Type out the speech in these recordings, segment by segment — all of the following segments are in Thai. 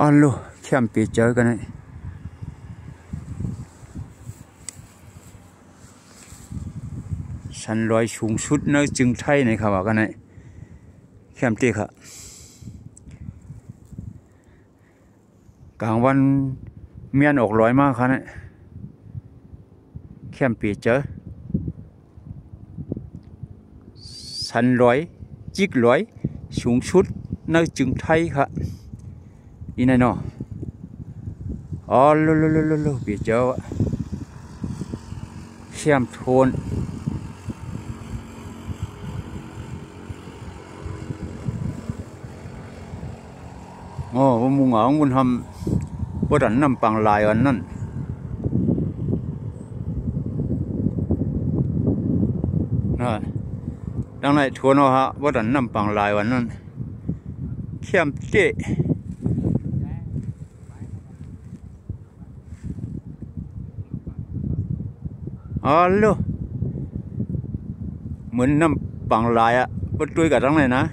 อ๋อลูกแคมปีเจอกันเลยชั้นลอยสูงสุดในจึงไทยในข่าวกันเลยแคมปีค่ะกลางวันเมียนออกร้อยมากค่ะเนี่ยแคมปีเจอชั้นลอยจิกลอยสูงสุดในจึงไทยค่ะอีนั่นเนาะอ๋อลูปีเจอแคมโทนอ๋อว่ามุงเอาคุณทำว่าดันนำปังลายอันนั้นนะดังนั้นทัวร์เนาะฮะว่าดันนำปังลายอันนั้นเข้มเจ๊อ๋อลูเหมือนนำปังลายอะว่าด้วยกับทั้งไหนนะ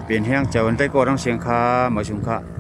เปลี่ยนแห้งจากวันใต้ก็ต้องเสียงคามาชุมค่ะ